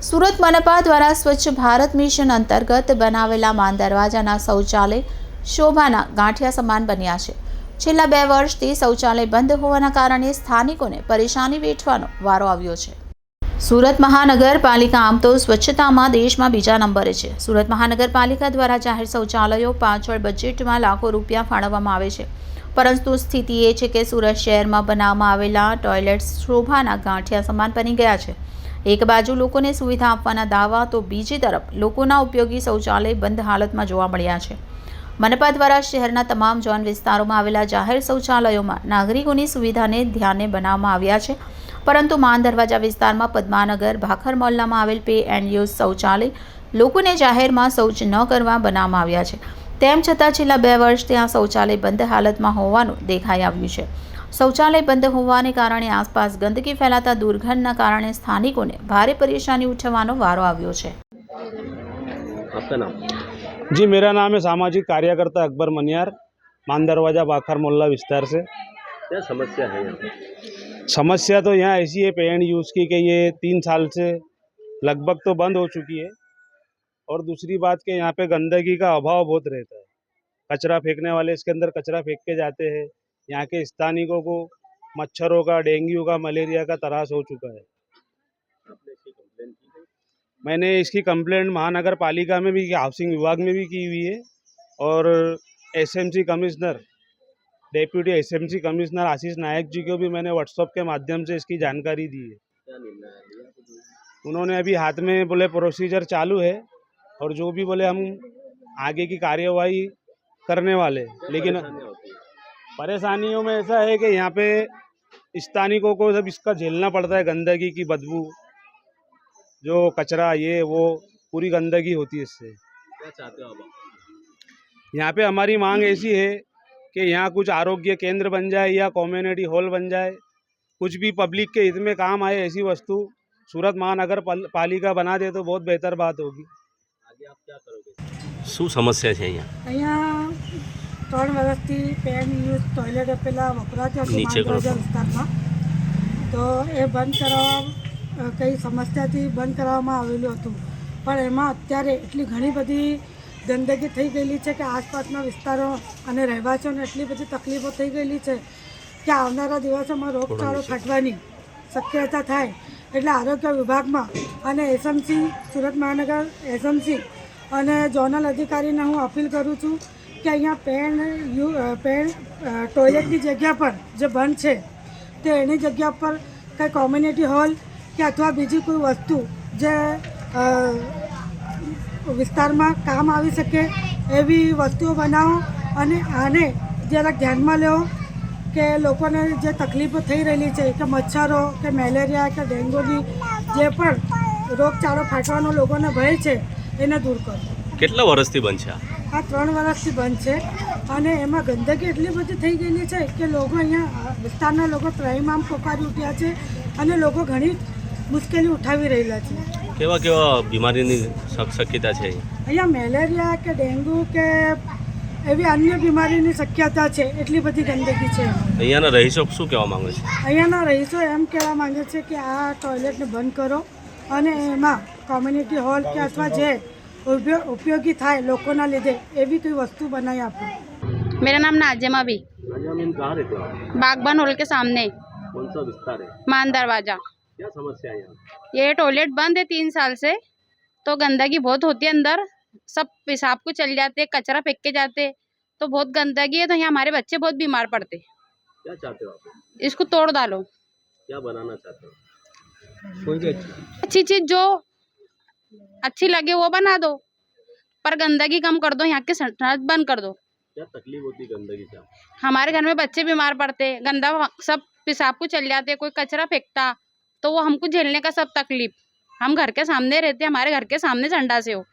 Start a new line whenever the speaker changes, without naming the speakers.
સુરત મનપા દ્વારા સ્વચ્છ ભારત મિશન અંતર્ગત બનાવેલા માન દરવાજાના શૌચાલય શોભાના ગાંઠિયા સમાન બન્યા છે. છેલ્લા 2 વર્ષથી શૌચાલય બંધ હોવાના કારણે સ્થાનિકોને પરેશાની વેઠવાનો વારો આવ્યો છે. સુરત મહાનગરપાલિકા આમ તો સ્વચ્છતામાં દેશમાં બીજા નંબરે છે. સુરત મહાનગરપાલિકા દ્વારા જાહેર શૌચાલયો પાછળ બજેટમાં લાખો રૂપિયા ફાળવવામાં આવે છે. પરંતુ સ્થિતિ એ છે કે સુરત શહેરમાં બનાવવામાં આવેલા ટોયલેટ્સ શોભાના ગાંઠિયા સમાન બની ગયા છે. એક બાજુ લોકોને સુવિધા આપવાના દાવા તો બીજી તરફ લોકોના ઉપયોગી શૌચાલય બંધ હાલતમાં જોવા મળ્યા છે. મનપા દ્વારા શહેરના તમામ ઝોન વિસ્તારોમાં આવેલા જાહેર શૌચાલયોમાં નાગરિકોની સુવિધાને ધ્યાને બનાવવામાં આવ્યા છે. પરંતુ માન દરવાજા વિસ્તારમાં પદ્માનગર ભાખર મોહલ્લામાં આવેલ પે એન્ડ યુઝ શૌચાલય લોકોને જાહેરમાં શૌચ ન કરવા બનાવવામાં આવ્યા છે. તેમ છતાં છેલ્લા 2 વર્ષથી આ શૌચાલય બંધ હાલતમાં હોવાનું દેખાઈ આવ્યું છે. શૌચાલય બંધ હોવાને કારણે આસપાસ ગંદકી ફેલાતા દુર્ગંધના કારણે સ્થાનિકોને ભારે પરેશાની ઉઠાવવાનો વારો આવ્યો છે.
आपका नाम?
जी, मेरा नाम है सामाजिक कार्यकर्ता अकबर मनियार, मान दरवाजा बाखर मोहल्ला विस्तार से।
क्या समस्या है यहाँ पे?
समस्या तो यहाँ ऐसी है पे एंड यूज़ की कि ये 3 साल से लगभग तो बंद हो चुकी है और दूसरी बात कि यहाँ पे गंदगी का अभाव बहुत रहता है. कचरा फेंकने वाले इसके अंदर कचरा फेंक के जाते हैं. यहाँ के स्थानिकों को मच्छरों का, डेंगू का, मलेरिया का त्रास हो चुका है.
आपने इसकी कंप्लेन की है?
मैंने इसकी कंप्लेंट महानगर पालिका में भी, हाउसिंग विभाग में भी की हुई है और SMC commissioner, deputy SMC commissioner Ashish Nayak ji को भी मैंने व्हाट्सएप के माध्यम से इसकी जानकारी दी है.
क्या निर्णय लिया आपने?
उन्होंने अभी हाथ में बोले प्रोसीजर चालू है और जो भी बोले हम आगे की कार्यवाही करने वाले हैं. लेकिन
परेशानियाँ होती है?
परेशानियों में ऐसा है कि यहाँ पे स्थानिकों को सब इसका झेलना पड़ता है. गंदगी की बदबू, जो कचरा, ये वो पूरी गंदगी होती है इससे.
क्या चाहते हो आप?
यहाँ पे हमारी मांग ऐसी है कि यहाँ कुछ आरोग्य केंद्र बन जाए या कम्युनिटी हॉल बन जाए, कुछ भी पब्लिक के हित में काम आए ऐसी वस्तु सूरत महानगर पालिका बना दे तो बहुत बेहतर बात होगी.
आगे आप क्या करोगे? શું સમસ્યા છે અહીંયા?
અહીંયા 3 વર્ષથી પેન યુઝ ટોયલેટ પેલા વપરાતા છે
નીચે કરો.
માંગરોળ વિસ્તારમાં, તો એ બંધ કરાવવા કઈ સમસ્યાથી બંધ કરવામાં આવેલું હતું. પણ એમાં અત્યારે એટલી ઘણી બધી ગંદકી થઈ ગયેલી છે કે આસપાસના વિસ્તારો અને રહેવાસીઓને એટલી બધી તકલીફો થઈ ગયેલી છે કે આવનારા દિવસોમાં રોગચાળો ફાટવાની શક્યતા થાય. એટલે આરોગ્ય વિભાગમાં અને એસએમસી, સુરત મહાનગર એસએમસી અને ઝોનલ અધિકારીને હું અપીલ કરું છું કે અહીંયા પેન ટોયલેટની જગ્યા પર જે બંધ છે તો એની જગ્યા પર કંઈ કોમ્યુનિટી હોલ કે અથવા બીજી કોઈ વસ્તુ જે વિસ્તારમાં કામ આવી શકે એવી વસ્તુઓ બનાવો અને આને જરાક ધ્યાનમાં લેવો કે લોકોને જે તકલીફો થઈ રહેલી છે કે મચ્છરો કે મેલેરિયા કે ડેન્ગ્યુની જે પણ રોગચાળો ફાટવાનો લોકોને ભય છે એને દૂર કરો.
કેટલા વર્ષથી બંધ છે
આ 3 વર્ષથી બંધ છે અને એમાં ગંદકી એટલી બધી થઈ ગયેલી છે કે લોકો અહીંયા વિસ્તારના લોકો ત્રયમામ પોકારી ઉઠ્યા છે અને લોકો ઘણી મુશ્કેલી ઉઠાવી રહેલા છે.
કેવા કેવા બીમારીની શક્યતા છે
અહીંયા મેલેરિયા કે ડેન્ગ્યુ કે એવી અન્ય બીમારીની શક્યતા છે. એટલી બધી ગંદકી છે.
અહીંયાના રહીશો શું કહેવા માંગે છે?
અહીંયાના રહીશો એમ કહેવા માંગે છે કે આ ટોયલેટને બંધ કરો અને એમાં કોમ્યુનિટી હોલ કે અથવા જે ઉપયોગી થાય લોકોના લીધે એવી કોઈ વસ્તુ બનાવી આપો.
मेरा नाम नाजिमा भी,
नाजिम कहाँ रहते हो आप?
बागबान हॉल के सामने
कौन सा विस्तार है?
मान दरवाजा।
क्या समस्या है यहाँ?
ये टॉयलेट बंद है 3 साल से, तो गंदगी बहुत होती है अंदर, सब पेशाब को चल जाते, कचरा फेंक के जाते, तो बहुत गंदगी है. तो यहाँ हमारे बच्चे बहुत बीमार पड़ते.
क्या चाहते हो आप?
इसको तोड़ डालो.
क्या बनाना चाहते हो?
अच्छी चीज जो अच्छी लगे वो बना दो, पर गंदगी कम कर दो, यहाँ के सड़क बंद कर दो.
क्या तकलीफ होती गंदगी से?
हमारे घर में बच्चे बीमार पड़ते, गंदा सब पेशाब को चल जाते, कोई कचरा फेंकता तो वो हमको झेलने का सब तकलीफ. हम घर के सामने रहते, हमारे घर के सामने संडास है हो.